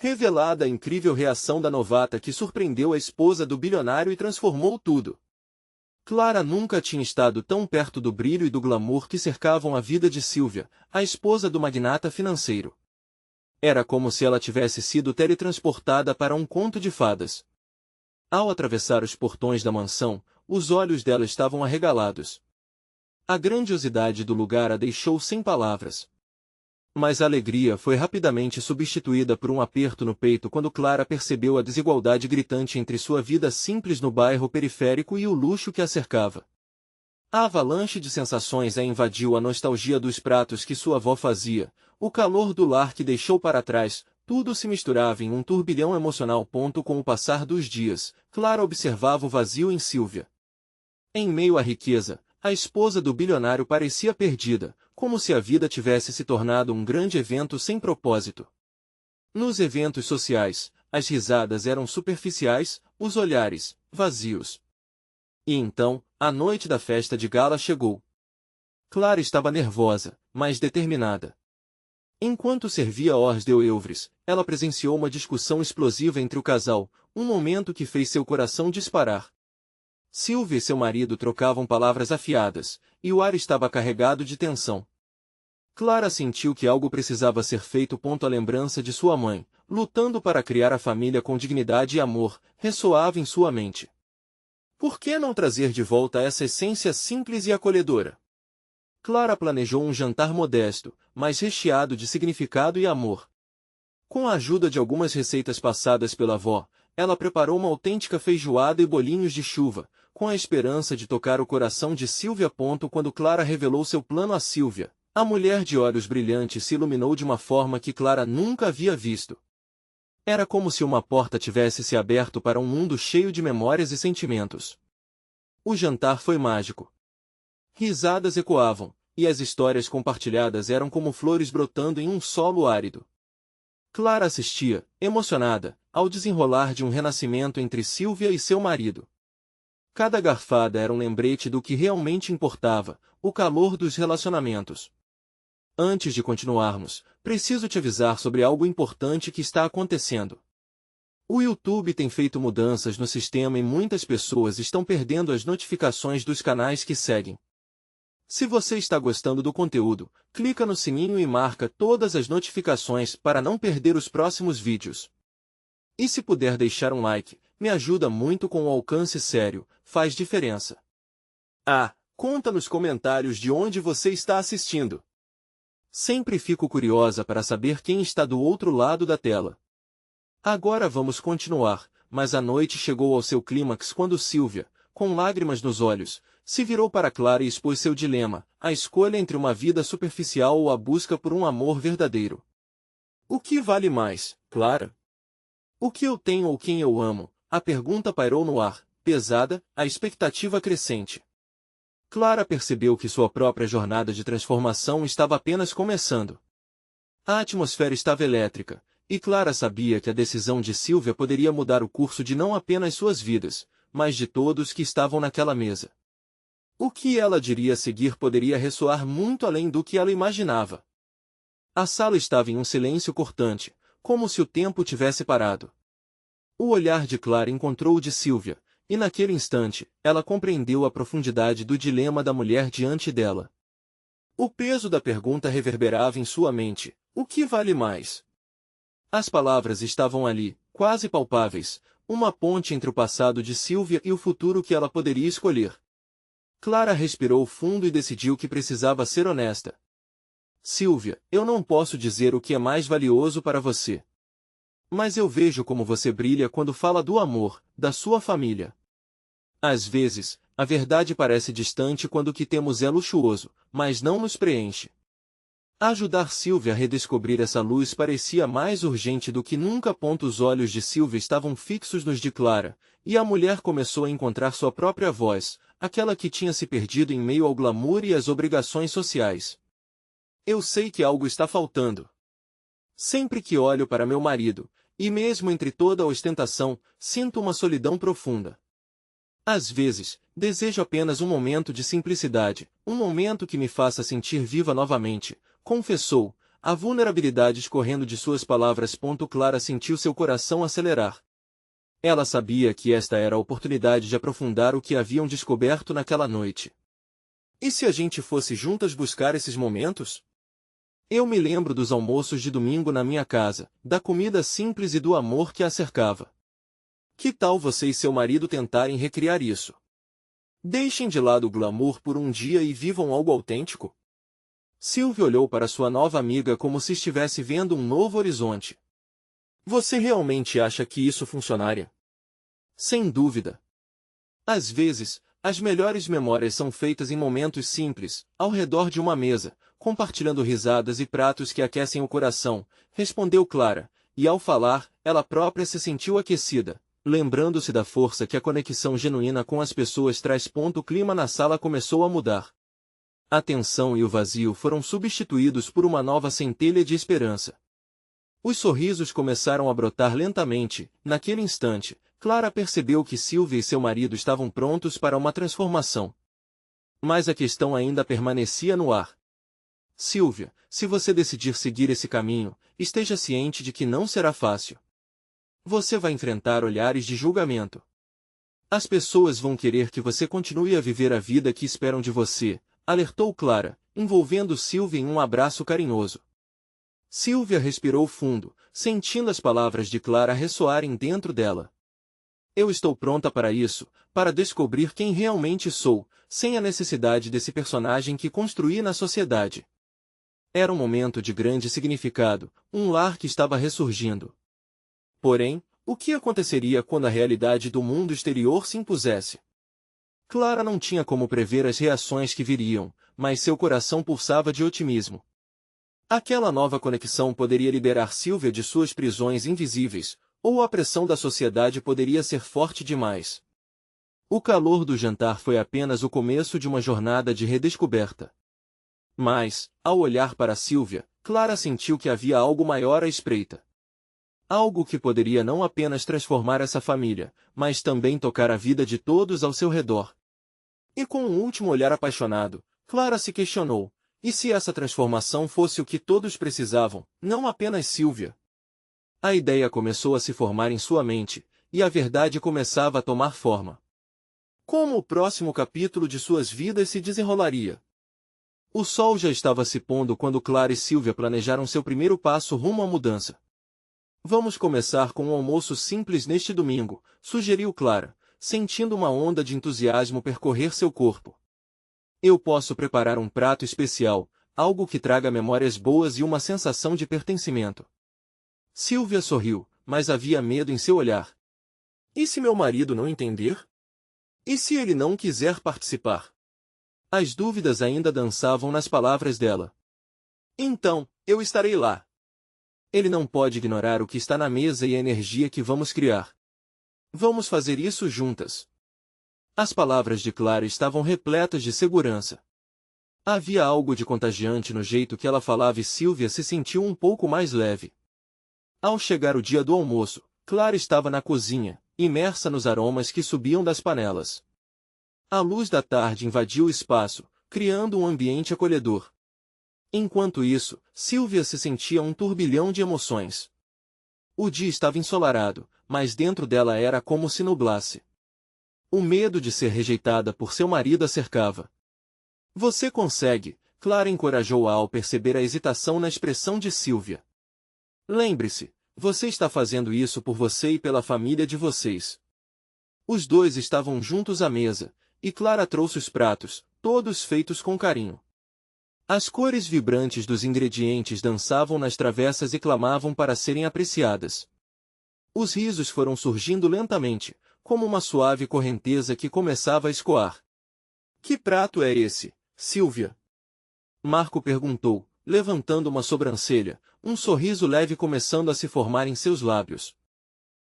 Revelada a incrível reação da novata que surpreendeu a esposa do bilionário e transformou tudo. Clara nunca tinha estado tão perto do brilho e do glamour que cercavam a vida de Sylvia, a esposa do magnata financeiro. Era como se ela tivesse sido teletransportada para um conto de fadas. Ao atravessar os portões da mansão, os olhos dela estavam arregalados. A grandiosidade do lugar a deixou sem palavras. Mas a alegria foi rapidamente substituída por um aperto no peito quando Clara percebeu a desigualdade gritante entre sua vida simples no bairro periférico e o luxo que a cercava. A avalanche de sensações a invadiu, a nostalgia dos pratos que sua avó fazia, o calor do lar que deixou para trás, tudo se misturava em um turbilhão emocional. Com o passar dos dias, Clara observava o vazio em Sylvia. Em meio à riqueza, a esposa do bilionário parecia perdida, como se a vida tivesse se tornado um grande evento sem propósito. Nos eventos sociais, as risadas eram superficiais, os olhares, vazios. E então, a noite da festa de gala chegou. Clara estava nervosa, mas determinada. Enquanto servia hors d'oeuvres, ela presenciou uma discussão explosiva entre o casal, um momento que fez seu coração disparar. Sylvia e seu marido trocavam palavras afiadas, e o ar estava carregado de tensão. Clara sentiu que algo precisava ser feito. A lembrança de sua mãe, lutando para criar a família com dignidade e amor, ressoava em sua mente. Por que não trazer de volta essa essência simples e acolhedora? Clara planejou um jantar modesto, mas recheado de significado e amor. Com a ajuda de algumas receitas passadas pela avó, ela preparou uma autêntica feijoada e bolinhos de chuva, com a esperança de tocar o coração de Sylvia. Quando Clara revelou seu plano a Sylvia, a mulher de olhos brilhantes se iluminou de uma forma que Clara nunca havia visto. Era como se uma porta tivesse se aberto para um mundo cheio de memórias e sentimentos. O jantar foi mágico. Risadas ecoavam, e as histórias compartilhadas eram como flores brotando em um solo árido. Clara assistia, emocionada, ao desenrolar de um renascimento entre Sylvia e seu marido. Cada garfada era um lembrete do que realmente importava, o calor dos relacionamentos. Antes de continuarmos, preciso te avisar sobre algo importante que está acontecendo. O YouTube tem feito mudanças no sistema e muitas pessoas estão perdendo as notificações dos canais que seguem. Se você está gostando do conteúdo, clica no sininho e marca todas as notificações para não perder os próximos vídeos. E se puder deixar um like, me ajuda muito com o alcance sério, faz diferença. Conta nos comentários de onde você está assistindo. Sempre fico curiosa para saber quem está do outro lado da tela. Agora vamos continuar, mas a noite chegou ao seu clímax quando Sylvia, com lágrimas nos olhos, se virou para Clara e expôs seu dilema, a escolha entre uma vida superficial ou a busca por um amor verdadeiro. O que vale mais, Clara? O que eu tenho ou quem eu amo? A pergunta pairou no ar, pesada, a expectativa crescente. Clara percebeu que sua própria jornada de transformação estava apenas começando. A atmosfera estava elétrica, e Clara sabia que a decisão de Sylvia poderia mudar o curso de não apenas suas vidas, mas de todos que estavam naquela mesa. O que ela diria a seguir poderia ressoar muito além do que ela imaginava. A sala estava em um silêncio cortante, como se o tempo tivesse parado. O olhar de Clara encontrou o de Sylvia, e naquele instante, ela compreendeu a profundidade do dilema da mulher diante dela. O peso da pergunta reverberava em sua mente: o que vale mais? As palavras estavam ali, quase palpáveis, uma ponte entre o passado de Sylvia e o futuro que ela poderia escolher. Clara respirou fundo e decidiu que precisava ser honesta. Sylvia, eu não posso dizer o que é mais valioso para você. Mas eu vejo como você brilha quando fala do amor, da sua família. Às vezes, a verdade parece distante quando o que temos é luxuoso, mas não nos preenche. Ajudar Sylvia a redescobrir essa luz parecia mais urgente do que nunca. Os olhos de Sylvia estavam fixos nos de Clara, e a mulher começou a encontrar sua própria voz, aquela que tinha se perdido em meio ao glamour e às obrigações sociais. Eu sei que algo está faltando. Sempre que olho para meu marido, e mesmo entre toda a ostentação, sinto uma solidão profunda. Às vezes, desejo apenas um momento de simplicidade, um momento que me faça sentir viva novamente, confessou, a vulnerabilidade escorrendo de suas palavras. Clara sentiu seu coração acelerar. Ela sabia que esta era a oportunidade de aprofundar o que haviam descoberto naquela noite. E se a gente fosse juntas buscar esses momentos? Eu me lembro dos almoços de domingo na minha casa, da comida simples e do amor que a cercava. Que tal você e seu marido tentarem recriar isso? Deixem de lado o glamour por um dia e vivam algo autêntico? Sylvia olhou para sua nova amiga como se estivesse vendo um novo horizonte. Você realmente acha que isso funcionaria? Sem dúvida. Às vezes, as melhores memórias são feitas em momentos simples, ao redor de uma mesa, compartilhando risadas e pratos que aquecem o coração, respondeu Clara, e ao falar, ela própria se sentiu aquecida, lembrando-se da força que a conexão genuína com as pessoas traz. O clima na sala começou a mudar. A tensão e o vazio foram substituídos por uma nova centelha de esperança. Os sorrisos começaram a brotar lentamente. Naquele instante, Clara percebeu que Sylvia e seu marido estavam prontos para uma transformação. Mas a questão ainda permanecia no ar. Sylvia, se você decidir seguir esse caminho, esteja ciente de que não será fácil. Você vai enfrentar olhares de julgamento. As pessoas vão querer que você continue a viver a vida que esperam de você, alertou Clara, envolvendo Sylvia em um abraço carinhoso. Sylvia respirou fundo, sentindo as palavras de Clara ressoarem dentro dela. Eu estou pronta para isso, para descobrir quem realmente sou, sem a necessidade desse personagem que construí na sociedade. Era um momento de grande significado, um lar que estava ressurgindo. Porém, o que aconteceria quando a realidade do mundo exterior se impusesse? Clara não tinha como prever as reações que viriam, mas seu coração pulsava de otimismo. Aquela nova conexão poderia liberar Sylvia de suas prisões invisíveis, ou a pressão da sociedade poderia ser forte demais. O calor do jantar foi apenas o começo de uma jornada de redescoberta. Mas, ao olhar para Sylvia, Clara sentiu que havia algo maior à espreita. Algo que poderia não apenas transformar essa família, mas também tocar a vida de todos ao seu redor. E com um último olhar apaixonado, Clara se questionou, e se essa transformação fosse o que todos precisavam, não apenas Sylvia? A ideia começou a se formar em sua mente, e a verdade começava a tomar forma. Como o próximo capítulo de suas vidas se desenrolaria? O sol já estava se pondo quando Clara e Sylvia planejaram seu primeiro passo rumo à mudança. Vamos começar com um almoço simples neste domingo, sugeriu Clara, sentindo uma onda de entusiasmo percorrer seu corpo. Eu posso preparar um prato especial, algo que traga memórias boas e uma sensação de pertencimento. Sylvia sorriu, mas havia medo em seu olhar. E se meu marido não entender? E se ele não quiser participar? As dúvidas ainda dançavam nas palavras dela. Então, eu estarei lá. Ele não pode ignorar o que está na mesa e a energia que vamos criar. Vamos fazer isso juntas. As palavras de Clara estavam repletas de segurança. Havia algo de contagiante no jeito que ela falava e Sylvia se sentiu um pouco mais leve. Ao chegar o dia do almoço, Clara estava na cozinha, imersa nos aromas que subiam das panelas. A luz da tarde invadiu o espaço, criando um ambiente acolhedor. Enquanto isso, Sylvia se sentia um turbilhão de emoções. O dia estava ensolarado, mas dentro dela era como se nublasse. O medo de ser rejeitada por seu marido a cercava. Você consegue, Clara encorajou-a ao perceber a hesitação na expressão de Sylvia. Lembre-se, você está fazendo isso por você e pela família de vocês. Os dois estavam juntos à mesa, e Clara trouxe os pratos, todos feitos com carinho. As cores vibrantes dos ingredientes dançavam nas travessas e clamavam para serem apreciadas. Os risos foram surgindo lentamente, como uma suave correnteza que começava a escoar. Que prato é esse, Sylvia? Marco perguntou, levantando uma sobrancelha, um sorriso leve começando a se formar em seus lábios.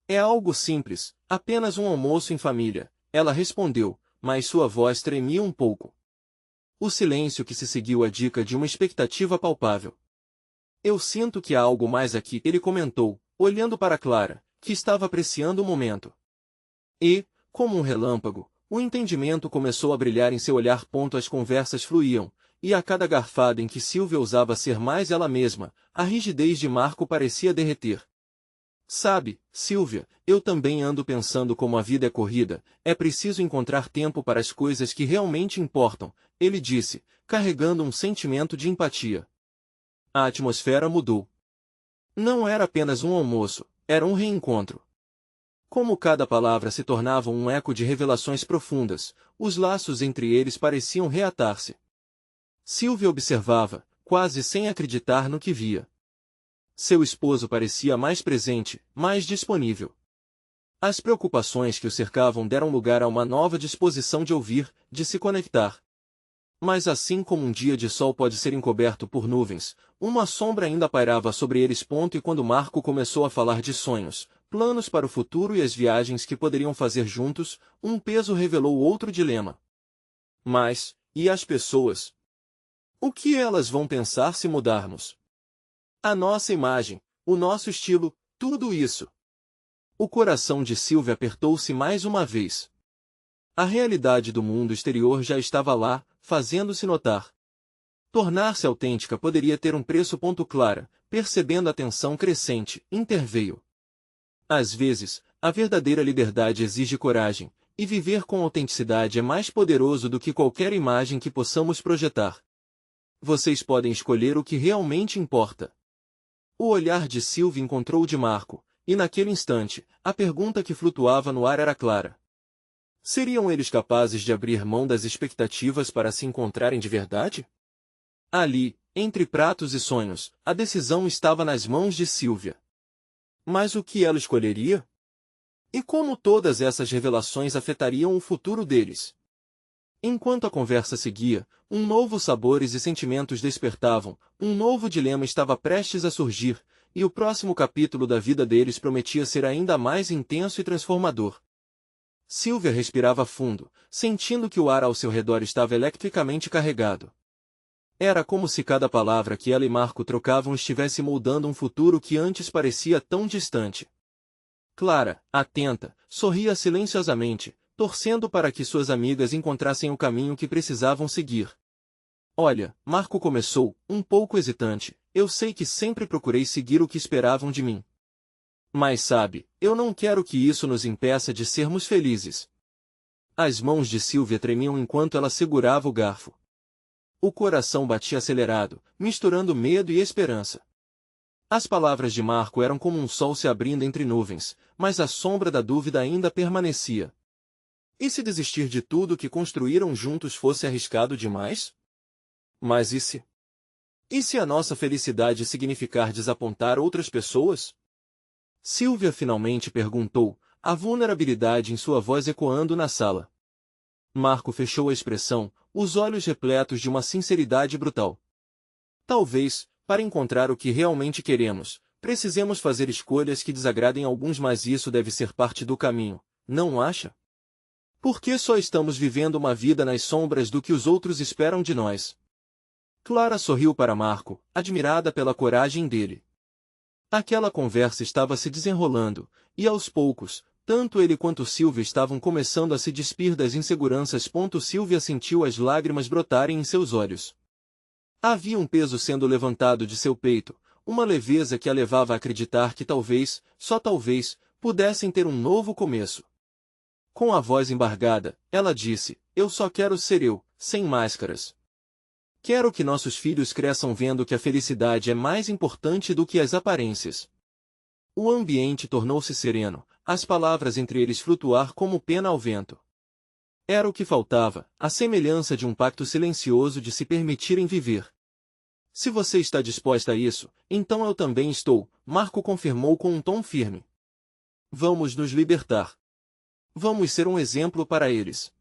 É algo simples, apenas um almoço em família, ela respondeu, mas sua voz tremia um pouco. O silêncio que se seguiu a dica de uma expectativa palpável. Eu sinto que há algo mais aqui, ele comentou, olhando para Clara, que estava apreciando o momento. E, como um relâmpago, o entendimento começou a brilhar em seu olhar. As conversas fluíam, e a cada garfada em que Silvia ousava ser mais ela mesma, a rigidez de Marco parecia derreter. Sabe, Silvia, eu também ando pensando como a vida é corrida, é preciso encontrar tempo para as coisas que realmente importam, ele disse, carregando um sentimento de empatia. A atmosfera mudou. Não era apenas um almoço, era um reencontro. Como cada palavra se tornava um eco de revelações profundas, os laços entre eles pareciam reatar-se. Silvia observava, quase sem acreditar no que via. Seu esposo parecia mais presente, mais disponível. As preocupações que o cercavam deram lugar a uma nova disposição de ouvir, de se conectar. Mas assim como um dia de sol pode ser encoberto por nuvens, uma sombra ainda pairava sobre eles. E quando Marco começou a falar de sonhos, planos para o futuro e as viagens que poderiam fazer juntos, um peso revelou outro dilema. Mas, e as pessoas? O que elas vão pensar se mudarmos? A nossa imagem, o nosso estilo, tudo isso. O coração de Silvia apertou-se mais uma vez. A realidade do mundo exterior já estava lá, fazendo-se notar. Tornar-se autêntica poderia ter um preço. Clara, percebendo a tensão crescente, interveio. Às vezes, a verdadeira liberdade exige coragem, e viver com autenticidade é mais poderoso do que qualquer imagem que possamos projetar. Vocês podem escolher o que realmente importa. O olhar de Silvia encontrou o de Marco, e naquele instante, a pergunta que flutuava no ar era clara. Seriam eles capazes de abrir mão das expectativas para se encontrarem de verdade? Ali, entre pratos e sonhos, a decisão estava nas mãos de Silvia. Mas o que ela escolheria? E como todas essas revelações afetariam o futuro deles? Enquanto a conversa seguia, um novo sabores e sentimentos despertavam, um novo dilema estava prestes a surgir, e o próximo capítulo da vida deles prometia ser ainda mais intenso e transformador. Silvia respirava fundo, sentindo que o ar ao seu redor estava eletricamente carregado. Era como se cada palavra que ela e Marco trocavam estivesse moldando um futuro que antes parecia tão distante. Clara, atenta, sorria silenciosamente, torcendo para que suas amigas encontrassem o caminho que precisavam seguir. Olha, Marco começou, um pouco hesitante, eu sei que sempre procurei seguir o que esperavam de mim. Mas sabe, eu não quero que isso nos impeça de sermos felizes. As mãos de Silvia tremiam enquanto ela segurava o garfo. O coração batia acelerado, misturando medo e esperança. As palavras de Marco eram como um sol se abrindo entre nuvens, mas a sombra da dúvida ainda permanecia. E se desistir de tudo que construíram juntos fosse arriscado demais? Mas e se? E se a nossa felicidade significar desapontar outras pessoas? Silvia finalmente perguntou, a vulnerabilidade em sua voz ecoando na sala. Marco fechou a expressão, os olhos repletos de uma sinceridade brutal. Talvez, para encontrar o que realmente queremos, precisemos fazer escolhas que desagradem alguns, mas isso deve ser parte do caminho, não acha? Por que só estamos vivendo uma vida nas sombras do que os outros esperam de nós? Clara sorriu para Marco, admirada pela coragem dele. Aquela conversa estava se desenrolando, e aos poucos, tanto ele quanto Silvia estavam começando a se despir das inseguranças. Silvia sentiu as lágrimas brotarem em seus olhos. Havia um peso sendo levantado de seu peito, uma leveza que a levava a acreditar que talvez, só talvez, pudessem ter um novo começo. Com a voz embargada, ela disse, eu só quero ser eu, sem máscaras. Quero que nossos filhos cresçam vendo que a felicidade é mais importante do que as aparências. O ambiente tornou-se sereno, as palavras entre eles flutuar como pena ao vento. Era o que faltava, a semelhança de um pacto silencioso de se permitirem viver. Se você está disposta a isso, então eu também estou, Marco confirmou com um tom firme. Vamos nos libertar. Vamos ser um exemplo para eles.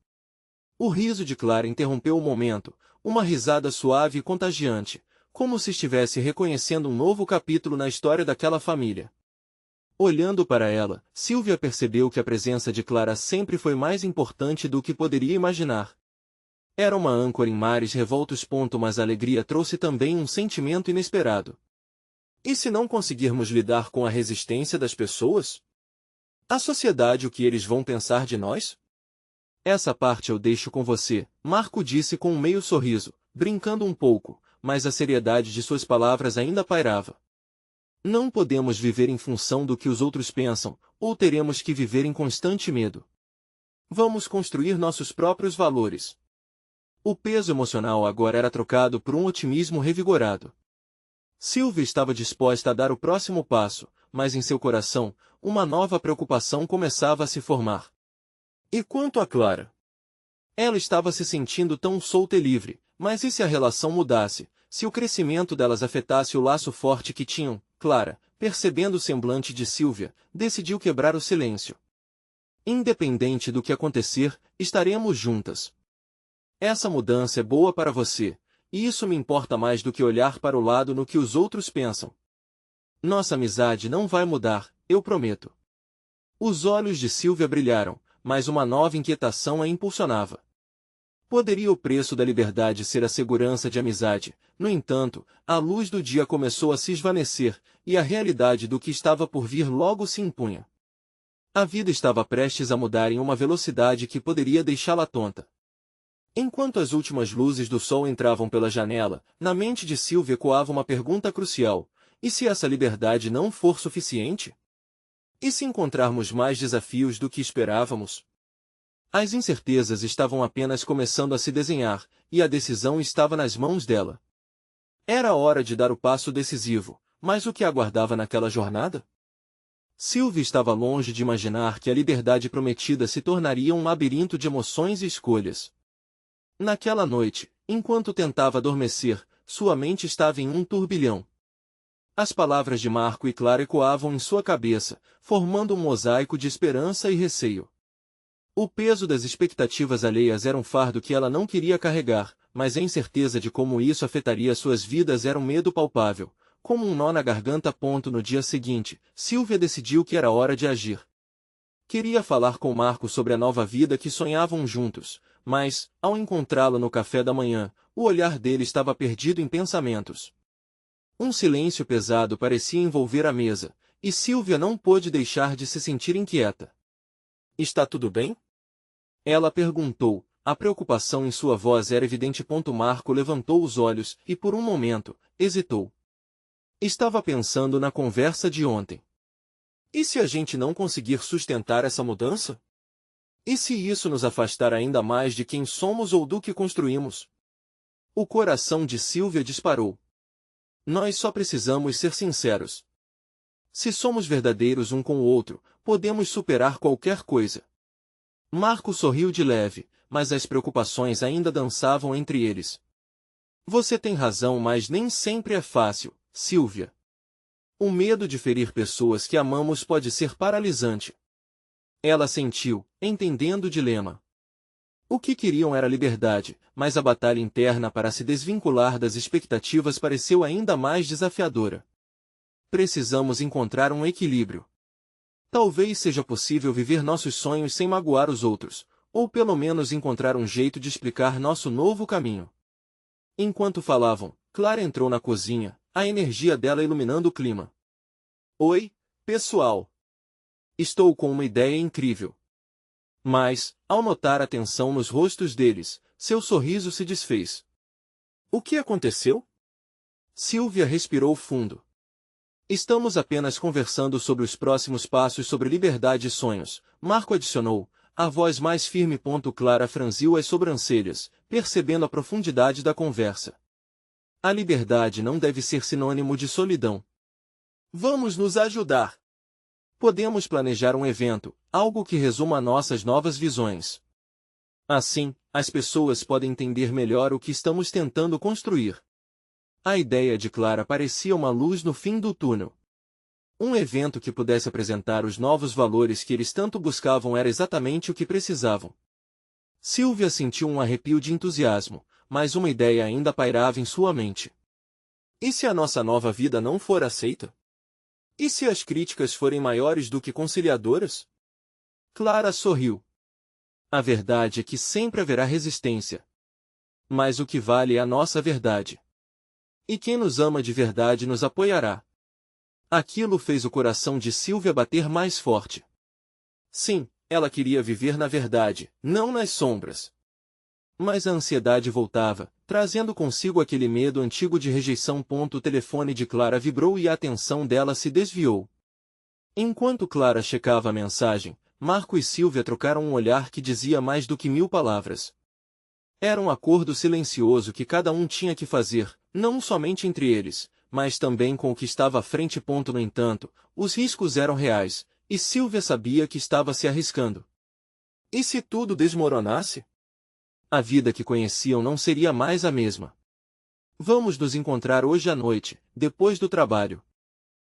O riso de Clara interrompeu o momento, uma risada suave e contagiante, como se estivesse reconhecendo um novo capítulo na história daquela família. Olhando para ela, Silvia percebeu que a presença de Clara sempre foi mais importante do que poderia imaginar. Era uma âncora em mares revoltos. Mas a alegria trouxe também um sentimento inesperado. E se não conseguirmos lidar com a resistência das pessoas? A sociedade, o que eles vão pensar de nós? Essa parte eu deixo com você, Marco disse com um meio sorriso, brincando um pouco, mas a seriedade de suas palavras ainda pairava. Não podemos viver em função do que os outros pensam, ou teremos que viver em constante medo. Vamos construir nossos próprios valores. O peso emocional agora era trocado por um otimismo revigorado. Sylvia estava disposta a dar o próximo passo, mas em seu coração, uma nova preocupação começava a se formar. E quanto a Clara? Ela estava se sentindo tão solta e livre, mas e se a relação mudasse, se o crescimento delas afetasse o laço forte que tinham? Clara, percebendo o semblante de Sylvia, decidiu quebrar o silêncio. Independente do que acontecer, estaremos juntas. Essa mudança é boa para você, e isso me importa mais do que olhar para o lado no que os outros pensam. Nossa amizade não vai mudar, eu prometo. Os olhos de Sylvia brilharam, mas uma nova inquietação a impulsionava. Poderia o preço da liberdade ser a segurança de amizade? No entanto, a luz do dia começou a se esvanecer, e a realidade do que estava por vir logo se impunha. A vida estava prestes a mudar em uma velocidade que poderia deixá-la tonta. Enquanto as últimas luzes do sol entravam pela janela, na mente de Sylvia ecoava uma pergunta crucial: e se essa liberdade não for suficiente? E se encontrarmos mais desafios do que esperávamos? As incertezas estavam apenas começando a se desenhar, e a decisão estava nas mãos dela. Era hora de dar o passo decisivo, mas o que aguardava naquela jornada? Sylvia estava longe de imaginar que a liberdade prometida se tornaria um labirinto de emoções e escolhas. Naquela noite, enquanto tentava adormecer, sua mente estava em um turbilhão. As palavras de Marco e Clara ecoavam em sua cabeça, formando um mosaico de esperança e receio. O peso das expectativas alheias era um fardo que ela não queria carregar, mas a incerteza de como isso afetaria suas vidas era um medo palpável, como um nó na garganta. No dia seguinte, Sylvia decidiu que era hora de agir. Queria falar com Marco sobre a nova vida que sonhavam juntos, mas, ao encontrá-lo no café da manhã, o olhar dele estava perdido em pensamentos. Um silêncio pesado parecia envolver a mesa, e Sylvia não pôde deixar de se sentir inquieta. "Está tudo bem?" ela perguntou, a preocupação em sua voz era evidente. Marco levantou os olhos e por um momento, hesitou. Estava pensando na conversa de ontem. E se a gente não conseguir sustentar essa mudança? E se isso nos afastar ainda mais de quem somos ou do que construímos? O coração de Sylvia disparou. Nós só precisamos ser sinceros. Se somos verdadeiros um com o outro, podemos superar qualquer coisa. Marco sorriu de leve, mas as preocupações ainda dançavam entre eles. Você tem razão, mas nem sempre é fácil, Sylvia. O medo de ferir pessoas que amamos pode ser paralisante. Ela sentiu, entendendo o dilema. O que queriam era liberdade, mas a batalha interna para se desvincular das expectativas pareceu ainda mais desafiadora. Precisamos encontrar um equilíbrio. Talvez seja possível viver nossos sonhos sem magoar os outros, ou pelo menos encontrar um jeito de explicar nosso novo caminho. Enquanto falavam, Clara entrou na cozinha, a energia dela iluminando o clima. Oi, pessoal. Estou com uma ideia incrível. Mas, ao notar a tensão nos rostos deles, seu sorriso se desfez. O que aconteceu? Sylvia respirou fundo. Estamos apenas conversando sobre os próximos passos sobre liberdade e sonhos, Marco adicionou, a voz mais firme. Clara franziu as sobrancelhas, percebendo a profundidade da conversa. A liberdade não deve ser sinônimo de solidão. Vamos nos ajudar. Podemos planejar um evento, algo que resuma nossas novas visões. Assim, as pessoas podem entender melhor o que estamos tentando construir. A ideia de Clara parecia uma luz no fim do túnel. Um evento que pudesse apresentar os novos valores que eles tanto buscavam era exatamente o que precisavam. Sylvia sentiu um arrepio de entusiasmo, mas uma ideia ainda pairava em sua mente. E se a nossa nova vida não for aceita? E se as críticas forem maiores do que conciliadoras? Clara sorriu. A verdade é que sempre haverá resistência. Mas o que vale é a nossa verdade. E quem nos ama de verdade nos apoiará. Aquilo fez o coração de Sylvia bater mais forte. Sim, ela queria viver na verdade, não nas sombras. Mas a ansiedade voltava, trazendo consigo aquele medo antigo de rejeição. O telefone de Clara vibrou e a atenção dela se desviou. Enquanto Clara checava a mensagem, Marco e Silvia trocaram um olhar que dizia mais do que 1000 palavras. Era um acordo silencioso que cada um tinha que fazer, não somente entre eles, mas também com o que estava à frente. No entanto, os riscos eram reais, e Silvia sabia que estava se arriscando. E se tudo desmoronasse? A vida que conheciam não seria mais a mesma. Vamos nos encontrar hoje à noite, depois do trabalho.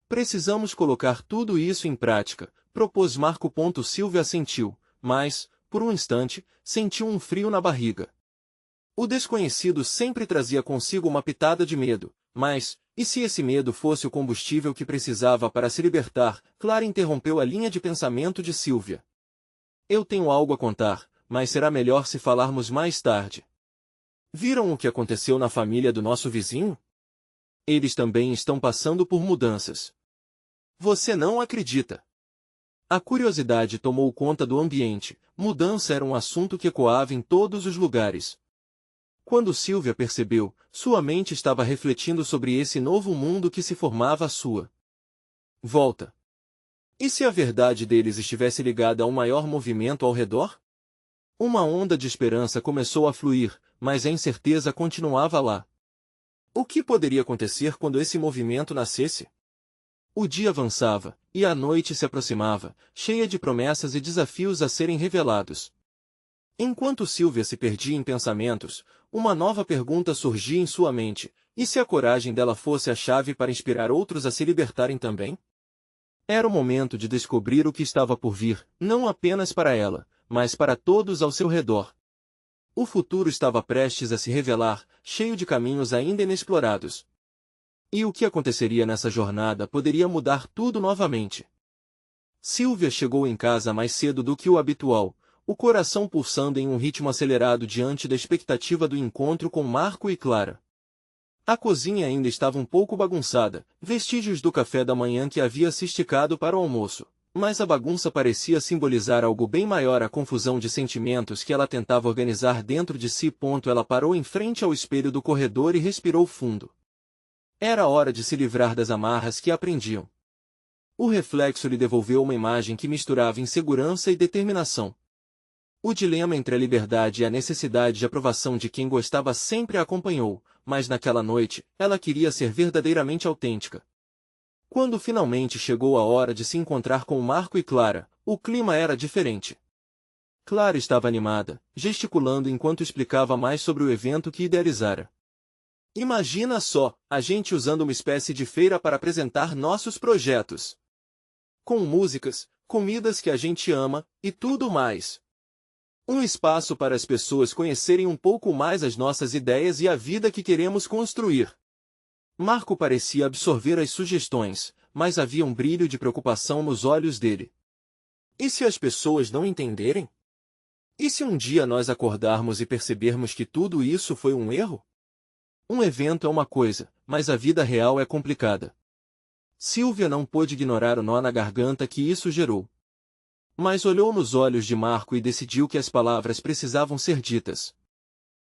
Precisamos colocar tudo isso em prática, propôs Marco. Silvia assentiu, mas, por um instante, sentiu um frio na barriga. O desconhecido sempre trazia consigo uma pitada de medo, mas, e se esse medo fosse o combustível que precisava para se libertar? Clara interrompeu a linha de pensamento de Silvia. Eu tenho algo a contar, mas será melhor se falarmos mais tarde. Viram o que aconteceu na família do nosso vizinho? Eles também estão passando por mudanças. Você não acredita? A curiosidade tomou conta do ambiente. Mudança era um assunto que ecoava em todos os lugares. Quando Silvia percebeu, sua mente estava refletindo sobre esse novo mundo que se formava à sua volta. E se a verdade deles estivesse ligada a um maior movimento ao redor? Uma onda de esperança começou a fluir, mas a incerteza continuava lá. O que poderia acontecer quando esse movimento nascesse? O dia avançava, e a noite se aproximava, cheia de promessas e desafios a serem revelados. Enquanto Silvia se perdia em pensamentos, uma nova pergunta surgia em sua mente: e se a coragem dela fosse a chave para inspirar outros a se libertarem também? Era o momento de descobrir o que estava por vir, não apenas para ela, mas para todos ao seu redor. O futuro estava prestes a se revelar, cheio de caminhos ainda inexplorados. E o que aconteceria nessa jornada poderia mudar tudo novamente. Silvia chegou em casa mais cedo do que o habitual, o coração pulsando em um ritmo acelerado diante da expectativa do encontro com Marco e Clara. A cozinha ainda estava um pouco bagunçada, vestígios do café da manhã que havia se esticado para o almoço, mas a bagunça parecia simbolizar algo bem maior: a confusão de sentimentos que ela tentava organizar dentro de si. Ela parou em frente ao espelho do corredor e respirou fundo. Era hora de se livrar das amarras que a prendiam. O reflexo lhe devolveu uma imagem que misturava insegurança e determinação. O dilema entre a liberdade e a necessidade de aprovação de quem gostava sempre a acompanhou, mas naquela noite, ela queria ser verdadeiramente autêntica. Quando finalmente chegou a hora de se encontrar com Marco e Clara, o clima era diferente. Clara estava animada, gesticulando enquanto explicava mais sobre o evento que idealizara. Imagina só, a gente usando uma espécie de feira para apresentar nossos projetos. Com músicas, comidas que a gente ama, e tudo mais. Um espaço para as pessoas conhecerem um pouco mais as nossas ideias e a vida que queremos construir. Marco parecia absorver as sugestões, mas havia um brilho de preocupação nos olhos dele. E se as pessoas não entenderem? E se um dia nós acordarmos e percebermos que tudo isso foi um erro? Um evento é uma coisa, mas a vida real é complicada. Silvia não pôde ignorar o nó na garganta que isso gerou. Mas olhou nos olhos de Marco e decidiu que as palavras precisavam ser ditas.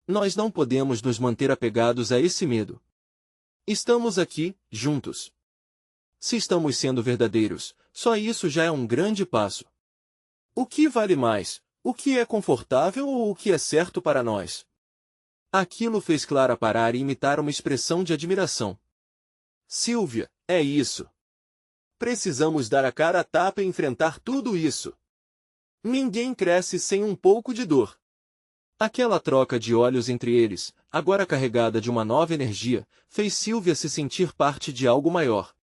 Nós não podemos nos manter apegados a esse medo. Estamos aqui, juntos. Se estamos sendo verdadeiros, só isso já é um grande passo. O que vale mais, o que é confortável ou o que é certo para nós? Aquilo fez Clara parar e imitar uma expressão de admiração. Silvia, é isso. Precisamos dar a cara a tapa e enfrentar tudo isso. Ninguém cresce sem um pouco de dor. Aquela troca de olhos entre eles, agora carregada de uma nova energia, fez Silvia se sentir parte de algo maior.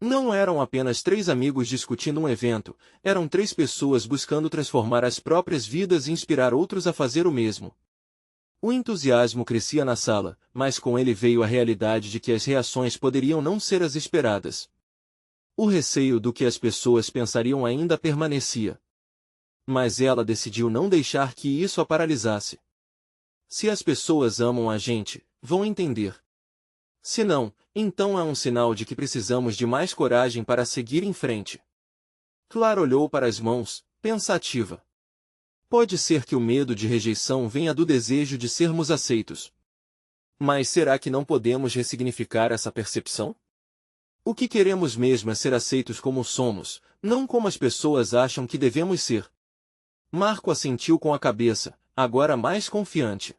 Não eram apenas 3 amigos discutindo um evento, eram 3 pessoas buscando transformar as próprias vidas e inspirar outros a fazer o mesmo. O entusiasmo crescia na sala, mas com ele veio a realidade de que as reações poderiam não ser as esperadas. O receio do que as pessoas pensariam ainda permanecia. Mas ela decidiu não deixar que isso a paralisasse. Se as pessoas amam a gente, vão entender. Se não, então é um sinal de que precisamos de mais coragem para seguir em frente. Clara olhou para as mãos, pensativa. Pode ser que o medo de rejeição venha do desejo de sermos aceitos. Mas será que não podemos ressignificar essa percepção? O que queremos mesmo é ser aceitos como somos, não como as pessoas acham que devemos ser. Marco assentiu com a cabeça, agora mais confiante.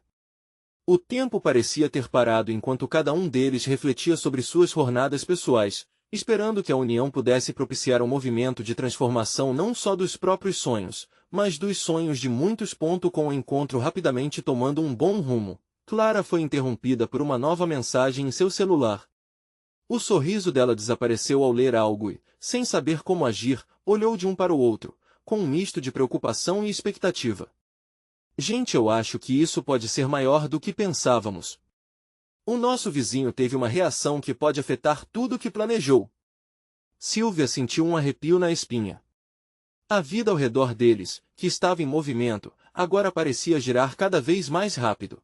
O tempo parecia ter parado enquanto cada um deles refletia sobre suas jornadas pessoais, esperando que a união pudesse propiciar um movimento de transformação não só dos próprios sonhos, mas dos sonhos de muitos. Com o encontro rapidamente tomando um bom rumo, Clara foi interrompida por uma nova mensagem em seu celular. O sorriso dela desapareceu ao ler algo e, sem saber como agir, olhou de um para o outro, com um misto de preocupação e expectativa. Gente, eu acho que isso pode ser maior do que pensávamos. O nosso vizinho teve uma reação que pode afetar tudo o que planejou. Sylvia sentiu um arrepio na espinha. A vida ao redor deles, que estava em movimento, agora parecia girar cada vez mais rápido.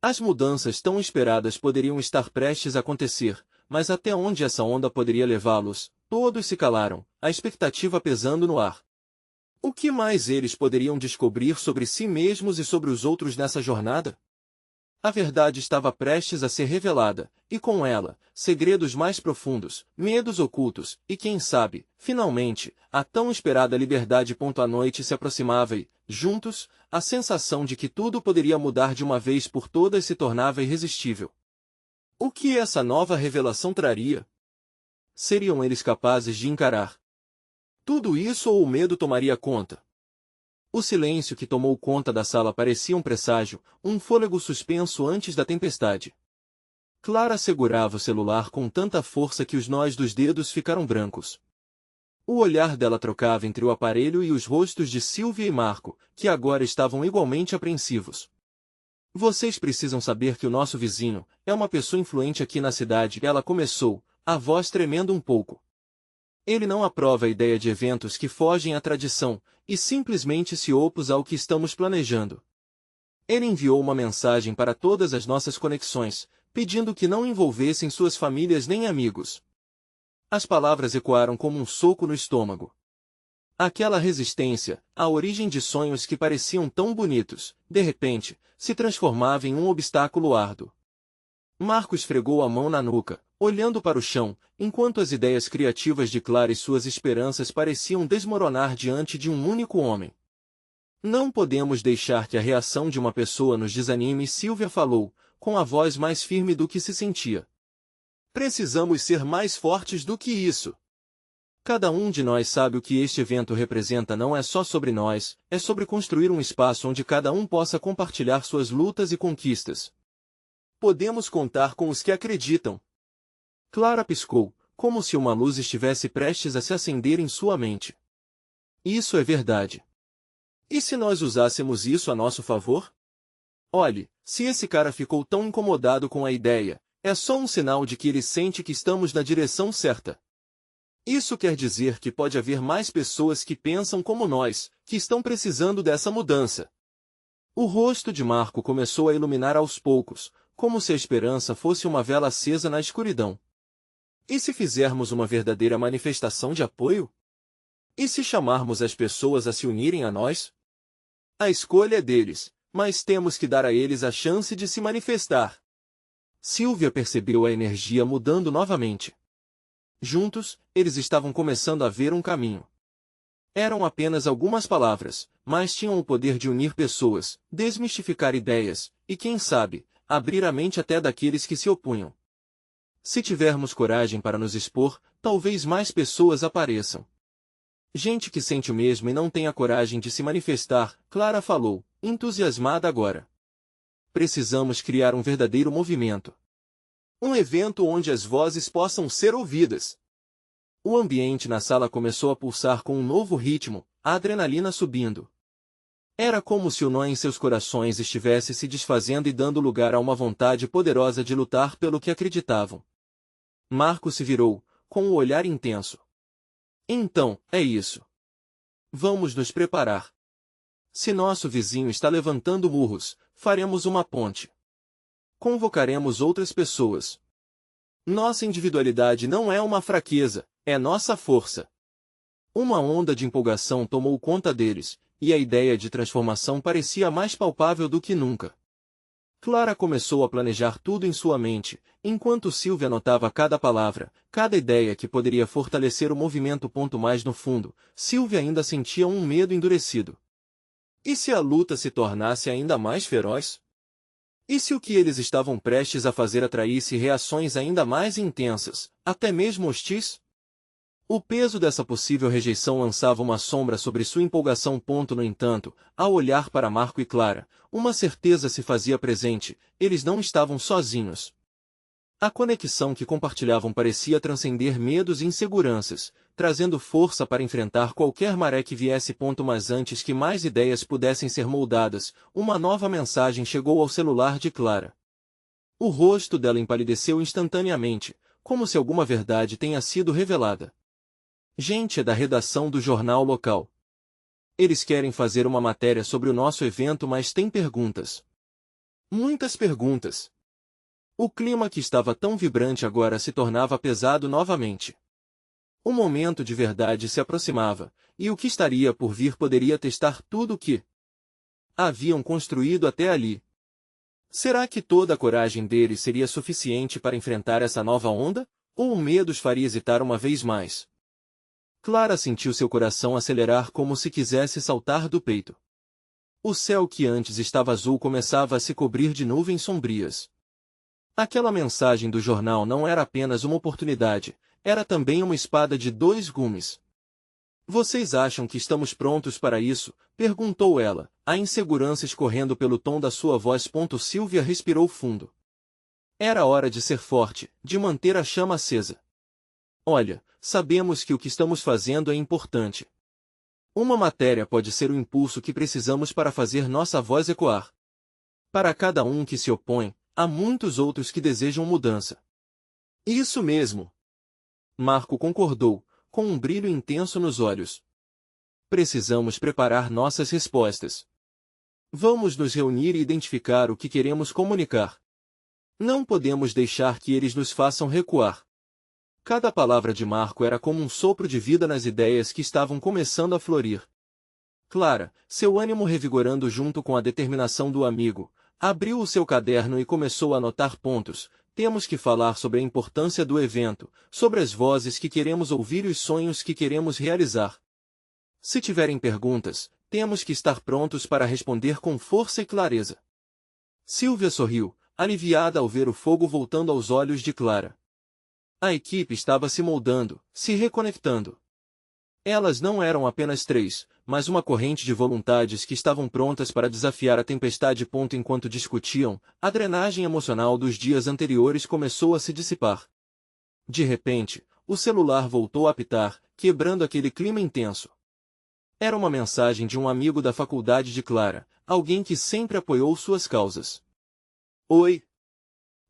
As mudanças tão esperadas poderiam estar prestes a acontecer, mas até onde essa onda poderia levá-los? Todos se calaram, a expectativa pesando no ar. O que mais eles poderiam descobrir sobre si mesmos e sobre os outros nessa jornada? A verdade estava prestes a ser revelada, e com ela, segredos mais profundos, medos ocultos, e quem sabe, finalmente, a tão esperada liberdade. A noite se aproximava e, juntos, a sensação de que tudo poderia mudar de uma vez por todas se tornava irresistível. O que essa nova revelação traria? Seriam eles capazes de encarar tudo isso ou o medo tomaria conta? O silêncio que tomou conta da sala parecia um presságio, um fôlego suspenso antes da tempestade. Clara segurava o celular com tanta força que os nós dos dedos ficaram brancos. O olhar dela trocava entre o aparelho e os rostos de Sylvia e Marco, que agora estavam igualmente apreensivos. Vocês precisam saber que o nosso vizinho é uma pessoa influente aqui na cidade. Ela começou, a voz tremendo um pouco. Ele não aprova a ideia de eventos que fogem à tradição, e simplesmente se opôs ao que estamos planejando. Ele enviou uma mensagem para todas as nossas conexões, pedindo que não envolvessem suas famílias nem amigos. As palavras ecoaram como um soco no estômago. Aquela resistência, a origem de sonhos que pareciam tão bonitos, de repente, se transformava em um obstáculo árduo. Marco esfregou a mão na nuca, olhando para o chão, enquanto as ideias criativas de Clara e suas esperanças pareciam desmoronar diante de um único homem. Não podemos deixar que a reação de uma pessoa nos desanime. Sylvia falou, com a voz mais firme do que se sentia. Precisamos ser mais fortes do que isso. Cada um de nós sabe o que este evento representa. Não é só sobre nós, é sobre construir um espaço onde cada um possa compartilhar suas lutas e conquistas. Podemos contar com os que acreditam. Clara piscou, como se uma luz estivesse prestes a se acender em sua mente. Isso é verdade. E se nós usássemos isso a nosso favor? Olhe, se esse cara ficou tão incomodado com a ideia, é só um sinal de que ele sente que estamos na direção certa. Isso quer dizer que pode haver mais pessoas que pensam como nós, que estão precisando dessa mudança. O rosto de Marco começou a iluminar aos poucos, como se a esperança fosse uma vela acesa na escuridão. E se fizermos uma verdadeira manifestação de apoio? E se chamarmos as pessoas a se unirem a nós? A escolha é deles, mas temos que dar a eles a chance de se manifestar. Sylvia percebeu a energia mudando novamente. Juntos, eles estavam começando a ver um caminho. Eram apenas algumas palavras, mas tinham o poder de unir pessoas, desmistificar ideias, e quem sabe, abrir a mente até daqueles que se opunham. Se tivermos coragem para nos expor, talvez mais pessoas apareçam. Gente que sente o mesmo e não tem a coragem de se manifestar, Clara falou, entusiasmada agora. Precisamos criar um verdadeiro movimento. Um evento onde as vozes possam ser ouvidas. O ambiente na sala começou a pulsar com um novo ritmo, a adrenalina subindo. Era como se o nó em seus corações estivesse se desfazendo e dando lugar a uma vontade poderosa de lutar pelo que acreditavam. Marco se virou, com um olhar intenso. Então, é isso. Vamos nos preparar. Se nosso vizinho está levantando murros, faremos uma ponte. Convocaremos outras pessoas. Nossa individualidade não é uma fraqueza, é nossa força. Uma onda de empolgação tomou conta deles, e a ideia de transformação parecia mais palpável do que nunca. Clara começou a planejar tudo em sua mente, enquanto Sylvia anotava cada palavra, cada ideia que poderia fortalecer o movimento. Mais no fundo, Sylvia ainda sentia um medo endurecido. E se a luta se tornasse ainda mais feroz? E se o que eles estavam prestes a fazer atraísse reações ainda mais intensas, até mesmo hostis? O peso dessa possível rejeição lançava uma sombra sobre sua empolgação. No entanto, ao olhar para Marco e Clara, uma certeza se fazia presente: eles não estavam sozinhos. A conexão que compartilhavam parecia transcender medos e inseguranças, trazendo força para enfrentar qualquer maré que viesse. Mas antes que mais ideias pudessem ser moldadas, uma nova mensagem chegou ao celular de Clara. O rosto dela empalideceu instantaneamente, como se alguma verdade tenha sido revelada. Gente, é da redação do jornal local. Eles querem fazer uma matéria sobre o nosso evento, mas têm perguntas. Muitas perguntas. O clima que estava tão vibrante agora se tornava pesado novamente. O momento de verdade se aproximava, e o que estaria por vir poderia testar tudo o que haviam construído até ali. Será que toda a coragem deles seria suficiente para enfrentar essa nova onda? Ou o medo os faria hesitar uma vez mais? Clara sentiu seu coração acelerar como se quisesse saltar do peito. O céu que antes estava azul começava a se cobrir de nuvens sombrias. Aquela mensagem do jornal não era apenas uma oportunidade, era também uma espada de dois gumes. Vocês acham que estamos prontos para isso? Perguntou ela, a insegurança escorrendo pelo tom da sua voz. Sylvia respirou fundo. Era hora de ser forte, de manter a chama acesa. Olha, sabemos que o que estamos fazendo é importante. Uma matéria pode ser o impulso que precisamos para fazer nossa voz ecoar. Para cada um que se opõe, há muitos outros que desejam mudança. Isso mesmo. Marco concordou, com um brilho intenso nos olhos. Precisamos preparar nossas respostas. Vamos nos reunir e identificar o que queremos comunicar. Não podemos deixar que eles nos façam recuar. Cada palavra de Marco era como um sopro de vida nas ideias que estavam começando a florir. Clara, seu ânimo revigorando junto com a determinação do amigo, abriu o seu caderno e começou a anotar pontos. Temos que falar sobre a importância do evento, sobre as vozes que queremos ouvir e os sonhos que queremos realizar. Se tiverem perguntas, temos que estar prontos para responder com força e clareza. Sylvia sorriu, aliviada ao ver o fogo voltando aos olhos de Clara. A equipe estava se moldando, se reconectando. Elas não eram apenas três, mas uma corrente de vontades que estavam prontas para desafiar a tempestade. Enquanto discutiam, a drenagem emocional dos dias anteriores começou a se dissipar. De repente, o celular voltou a apitar, quebrando aquele clima intenso. Era uma mensagem de um amigo da faculdade de Clara, alguém que sempre apoiou suas causas. Oi.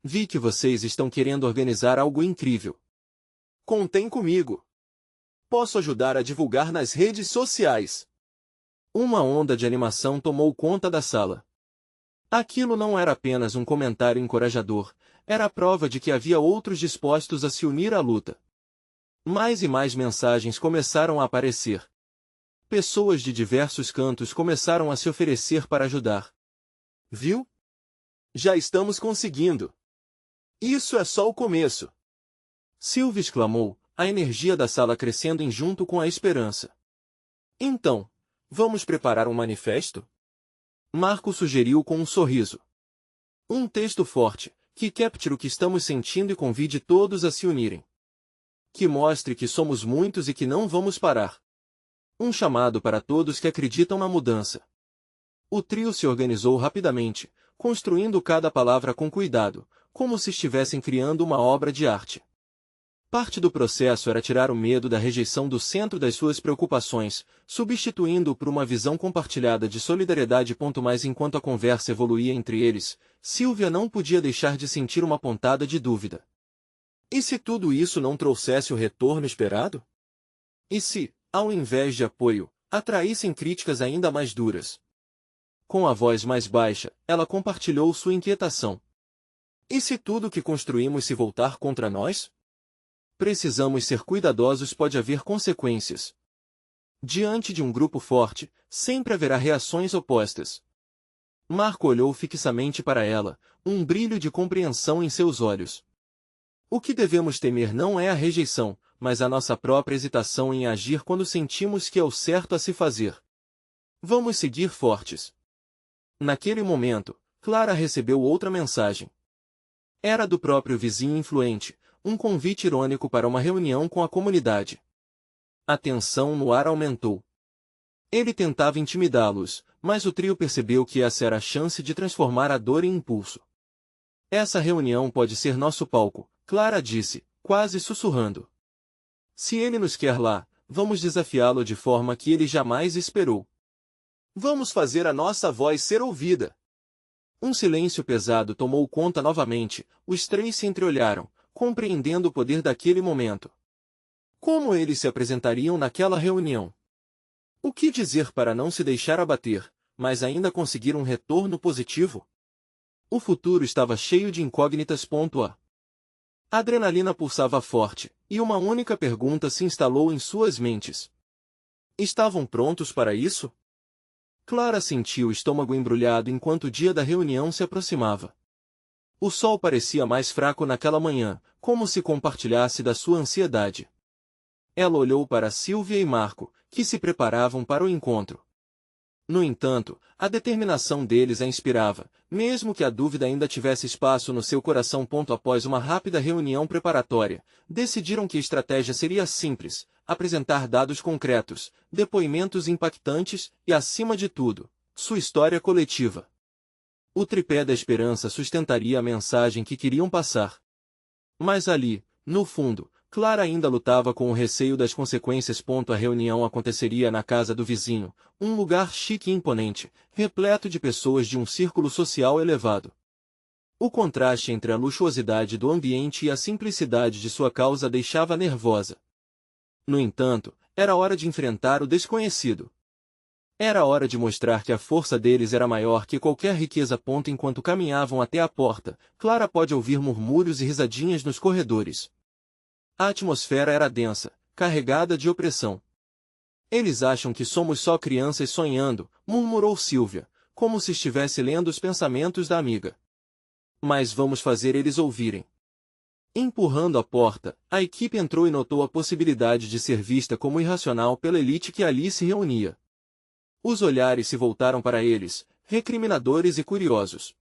Vi que vocês estão querendo organizar algo incrível. Contem comigo. Posso ajudar a divulgar nas redes sociais. Uma onda de animação tomou conta da sala. Aquilo não era apenas um comentário encorajador, era a prova de que havia outros dispostos a se unir à luta. Mais e mais mensagens começaram a aparecer. Pessoas de diversos cantos começaram a se oferecer para ajudar. Viu? Já estamos conseguindo. Isso é só o começo. Sylvia exclamou, a energia da sala crescendo em junto com a esperança. Então, vamos preparar um manifesto? Marco sugeriu com um sorriso. Um texto forte, que capture o que estamos sentindo e convide todos a se unirem. Que mostre que somos muitos e que não vamos parar. Um chamado para todos que acreditam na mudança. O trio se organizou rapidamente, construindo cada palavra com cuidado, como se estivessem criando uma obra de arte. Parte do processo era tirar o medo da rejeição do centro das suas preocupações, substituindo-o por uma visão compartilhada de solidariedade. Mas enquanto a conversa evoluía entre eles, Sylvia não podia deixar de sentir uma pontada de dúvida. E se tudo isso não trouxesse o retorno esperado? E se, ao invés de apoio, atraíssem críticas ainda mais duras? Com a voz mais baixa, ela compartilhou sua inquietação. E se tudo que construímos se voltar contra nós? Precisamos ser cuidadosos, pode haver consequências. Diante de um grupo forte, sempre haverá reações opostas. Marco olhou fixamente para ela, um brilho de compreensão em seus olhos. O que devemos temer não é a rejeição, mas a nossa própria hesitação em agir quando sentimos que é o certo a se fazer. Vamos seguir fortes. Naquele momento, Clara recebeu outra mensagem. Era do próprio vizinho influente, um convite irônico para uma reunião com a comunidade. A tensão no ar aumentou. Ele tentava intimidá-los, mas o trio percebeu que essa era a chance de transformar a dor em impulso. Essa reunião pode ser nosso palco, Clara disse, quase sussurrando. Se ele nos quer lá, vamos desafiá-lo de forma que ele jamais esperou. Vamos fazer a nossa voz ser ouvida. Um silêncio pesado tomou conta novamente, os três se entreolharam, compreendendo o poder daquele momento. Como eles se apresentariam naquela reunião? O que dizer para não se deixar abater, mas ainda conseguir um retorno positivo? O futuro estava cheio de incógnitas. A adrenalina pulsava forte, e uma única pergunta se instalou em suas mentes. Estavam prontos para isso? Clara sentiu o estômago embrulhado enquanto o dia da reunião se aproximava. O sol parecia mais fraco naquela manhã, como se compartilhasse da sua ansiedade. Ela olhou para Sylvia e Marco, que se preparavam para o encontro. No entanto, a determinação deles a inspirava, mesmo que a dúvida ainda tivesse espaço no seu coração. Após uma rápida reunião preparatória, decidiram que a estratégia seria simples: apresentar dados concretos, depoimentos impactantes e, acima de tudo, sua história coletiva. O tripé da esperança sustentaria a mensagem que queriam passar. Mas ali, no fundo, Clara ainda lutava com o receio das consequências. A reunião aconteceria na casa do vizinho, um lugar chique e imponente, repleto de pessoas de um círculo social elevado. O contraste entre a luxuosidade do ambiente e a simplicidade de sua causa deixava nervosa. No entanto, era hora de enfrentar o desconhecido. Era hora de mostrar que a força deles era maior que qualquer riqueza. Enquanto caminhavam até a porta, Clara pôde ouvir murmúrios e risadinhas nos corredores. A atmosfera era densa, carregada de opressão. Eles acham que somos só crianças sonhando, murmurou Sylvia, como se estivesse lendo os pensamentos da amiga. Mas vamos fazer eles ouvirem. Empurrando a porta, a equipe entrou e notou a possibilidade de ser vista como irracional pela elite que ali se reunia. Os olhares se voltaram para eles, recriminadores e curiosos.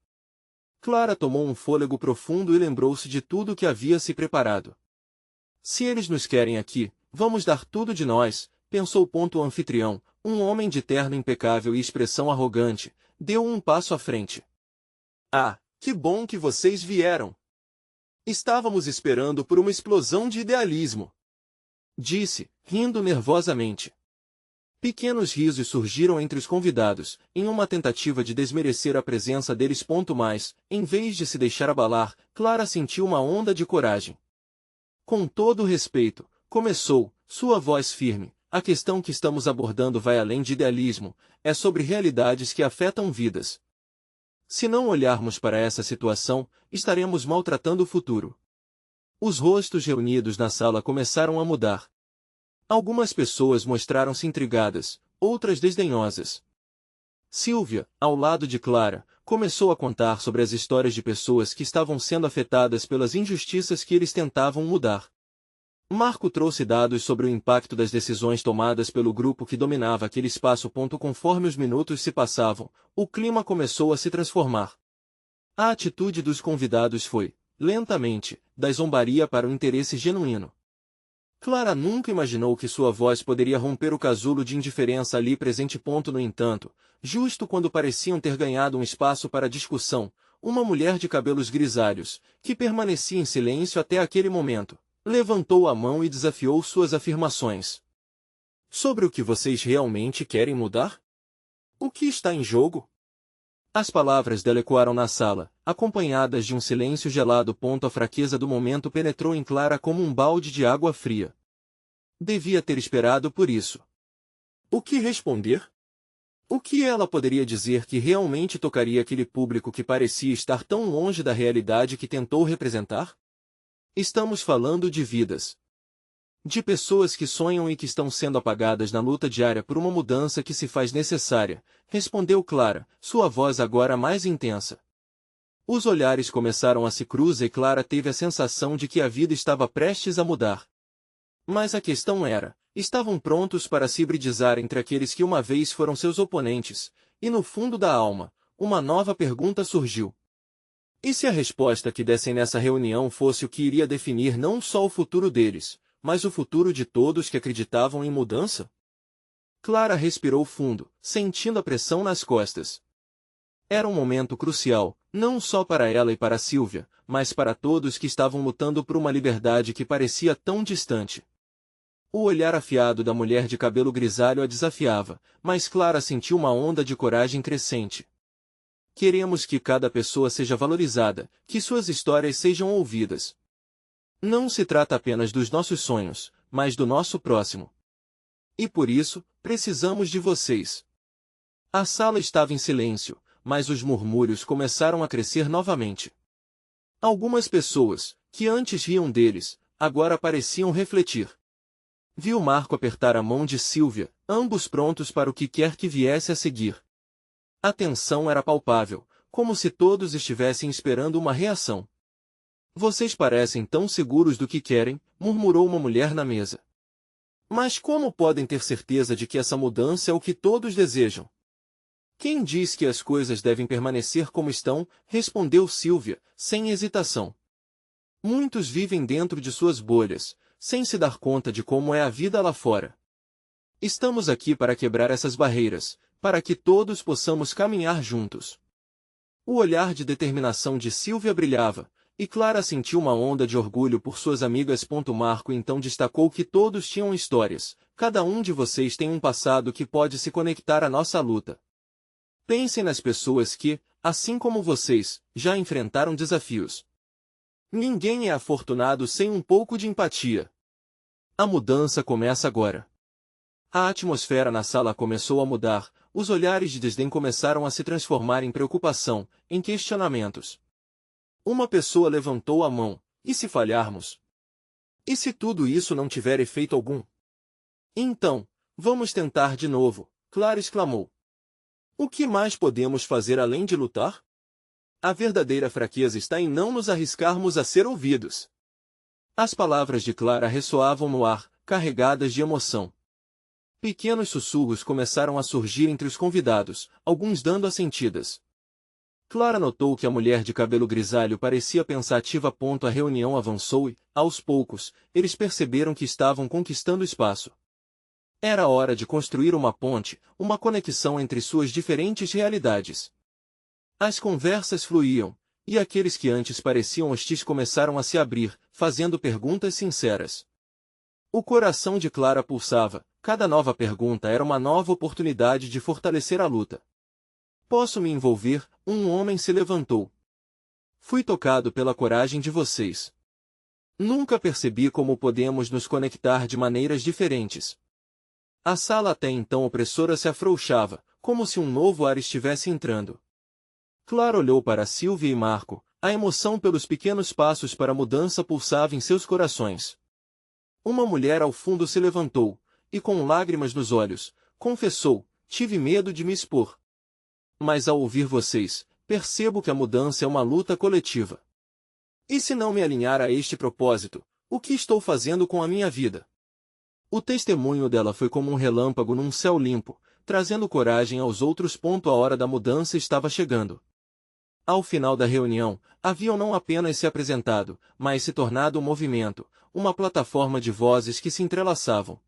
Clara tomou um fôlego profundo e lembrou-se de tudo que havia se preparado. Se eles nos querem aqui, vamos dar tudo de nós, pensou. O anfitrião, um homem de terno impecável e expressão arrogante, deu um passo à frente. Ah, que bom que vocês vieram! Estávamos esperando por uma explosão de idealismo, disse, rindo nervosamente. Pequenos risos surgiram entre os convidados, em uma tentativa de desmerecer a presença deles. Mas, em vez de se deixar abalar, Clara sentiu uma onda de coragem. Com todo o respeito, começou, sua voz firme, a questão que estamos abordando vai além de idealismo, é sobre realidades que afetam vidas. Se não olharmos para essa situação, estaremos maltratando o futuro. Os rostos reunidos na sala começaram a mudar. Algumas pessoas mostraram-se intrigadas, outras desdenhosas. Sylvia, ao lado de Clara, começou a contar sobre as histórias de pessoas que estavam sendo afetadas pelas injustiças que eles tentavam mudar. Marco trouxe dados sobre o impacto das decisões tomadas pelo grupo que dominava aquele espaço. Conforme os minutos se passavam, o clima começou a se transformar. A atitude dos convidados foi, lentamente, da zombaria para o interesse genuíno. Clara nunca imaginou que sua voz poderia romper o casulo de indiferença ali presente. No entanto, justo quando pareciam ter ganhado um espaço para discussão, uma mulher de cabelos grisalhos, que permanecia em silêncio até aquele momento, levantou a mão e desafiou suas afirmações. Sobre o que vocês realmente querem mudar? O que está em jogo? As palavras dela ecoaram na sala, acompanhadas de um silêncio gelado. A fraqueza do momento penetrou em Clara como um balde de água fria. Devia ter esperado por isso. O que responder? O que ela poderia dizer que realmente tocaria aquele público que parecia estar tão longe da realidade que tentou representar? Estamos falando de vidas. De pessoas que sonham e que estão sendo apagadas na luta diária por uma mudança que se faz necessária, respondeu Clara, sua voz agora mais intensa. Os olhares começaram a se cruzar e Clara teve a sensação de que a vida estava prestes a mudar. Mas a questão era, estavam prontos para se hibridizar entre aqueles que uma vez foram seus oponentes, e no fundo da alma, uma nova pergunta surgiu. E se a resposta que dessem nessa reunião fosse o que iria definir não só o futuro deles, mas o futuro de todos que acreditavam em mudança? Clara respirou fundo, sentindo a pressão nas costas. Era um momento crucial, não só para ela e para Sylvia, mas para todos que estavam lutando por uma liberdade que parecia tão distante. O olhar afiado da mulher de cabelo grisalho a desafiava, mas Clara sentiu uma onda de coragem crescente. Queremos que cada pessoa seja valorizada, que suas histórias sejam ouvidas. Não se trata apenas dos nossos sonhos, mas do nosso próximo. E por isso, precisamos de vocês. A sala estava em silêncio, mas os murmúrios começaram a crescer novamente. Algumas pessoas, que antes riam deles, agora pareciam refletir. Viu Marco apertar a mão de Sylvia, ambos prontos para o que quer que viesse a seguir. A tensão era palpável, como se todos estivessem esperando uma reação. Vocês parecem tão seguros do que querem, murmurou uma mulher na mesa. Mas como podem ter certeza de que essa mudança é o que todos desejam? Quem diz que as coisas devem permanecer como estão, respondeu Sylvia, sem hesitação. Muitos vivem dentro de suas bolhas, sem se dar conta de como é a vida lá fora. Estamos aqui para quebrar essas barreiras, para que todos possamos caminhar juntos. O olhar de determinação de Sylvia brilhava, e Clara sentiu uma onda de orgulho por suas amigas. Marco então destacou que todos tinham histórias, cada um de vocês tem um passado que pode se conectar à nossa luta. Pensem nas pessoas que, assim como vocês, já enfrentaram desafios. Ninguém é afortunado sem um pouco de empatia. A mudança começa agora. A atmosfera na sala começou a mudar, os olhares de desdém começaram a se transformar em preocupação, em questionamentos. Uma pessoa levantou a mão. E se falharmos? E se tudo isso não tiver efeito algum? Então, vamos tentar de novo, Clara exclamou. O que mais podemos fazer além de lutar? A verdadeira fraqueza está em não nos arriscarmos a ser ouvidos. As palavras de Clara ressoavam no ar, carregadas de emoção. Pequenos sussurros começaram a surgir entre os convidados, alguns dando assentidas. Clara notou que a mulher de cabelo grisalho parecia pensativa. A reunião avançou e, aos poucos, eles perceberam que estavam conquistando espaço. Era hora de construir uma ponte, uma conexão entre suas diferentes realidades. As conversas fluíam, e aqueles que antes pareciam hostis começaram a se abrir, fazendo perguntas sinceras. O coração de Clara pulsava, cada nova pergunta era uma nova oportunidade de fortalecer a luta. Posso me envolver? Um homem se levantou. Fui tocado pela coragem de vocês. Nunca percebi como podemos nos conectar de maneiras diferentes. A sala até então opressora se afrouxava, como se um novo ar estivesse entrando. Clara olhou para Sylvia e Marco, a emoção pelos pequenos passos para a mudança pulsava em seus corações. Uma mulher ao fundo se levantou, e com lágrimas nos olhos, confessou, tive medo de me expor. Mas ao ouvir vocês, percebo que a mudança é uma luta coletiva. E se não me alinhar a este propósito, o que estou fazendo com a minha vida? O testemunho dela foi como um relâmpago num céu limpo, trazendo coragem aos outros. A hora da mudança estava chegando. Ao final da reunião, haviam não apenas se apresentado, mas se tornado um movimento, uma plataforma de vozes que se entrelaçavam.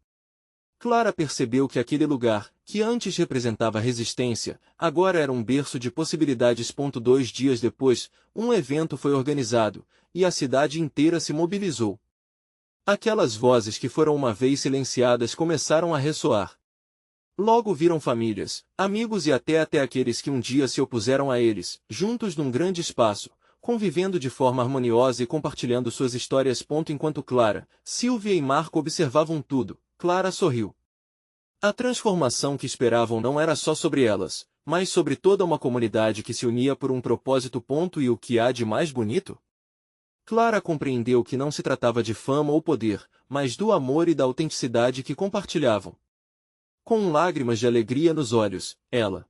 Clara percebeu que aquele lugar, que antes representava resistência, agora era um berço de possibilidades. 2 dias depois, um evento foi organizado, e a cidade inteira se mobilizou. Aquelas vozes que foram uma vez silenciadas começaram a ressoar. Logo viram famílias, amigos e até aqueles que um dia se opuseram a eles, juntos num grande espaço, convivendo de forma harmoniosa e compartilhando suas histórias. Enquanto Clara, Sylvia e Marco observavam tudo, Clara sorriu. A transformação que esperavam não era só sobre elas, mas sobre toda uma comunidade que se unia por um propósito. E o que há de mais bonito? Clara compreendeu que não se tratava de fama ou poder, mas do amor e da autenticidade que compartilhavam. Com lágrimas de alegria nos olhos, ela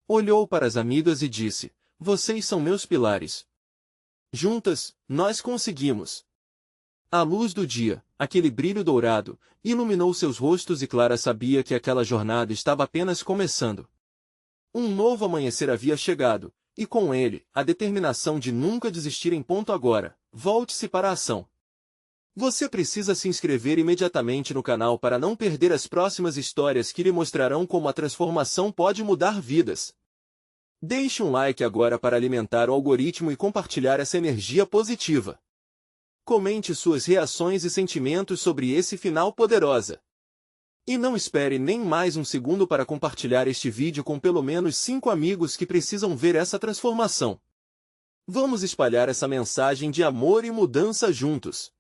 olhou para as amigas e disse: "Vocês são meus pilares. Juntas, nós conseguimos." A luz do dia, aquele brilho dourado, iluminou seus rostos e Clara sabia que aquela jornada estava apenas começando. Um novo amanhecer havia chegado, e com ele, a determinação de nunca desistir em ponto agora. Volte-se para a ação. Você precisa se inscrever imediatamente no canal para não perder as próximas histórias que lhe mostrarão como a transformação pode mudar vidas. Deixe um like agora para alimentar o algoritmo e compartilhar essa energia positiva. Comente suas reações e sentimentos sobre esse final poderosa. E não espere nem mais um segundo para compartilhar este vídeo com pelo menos 5 amigos que precisam ver essa transformação. Vamos espalhar essa mensagem de amor e mudança juntos.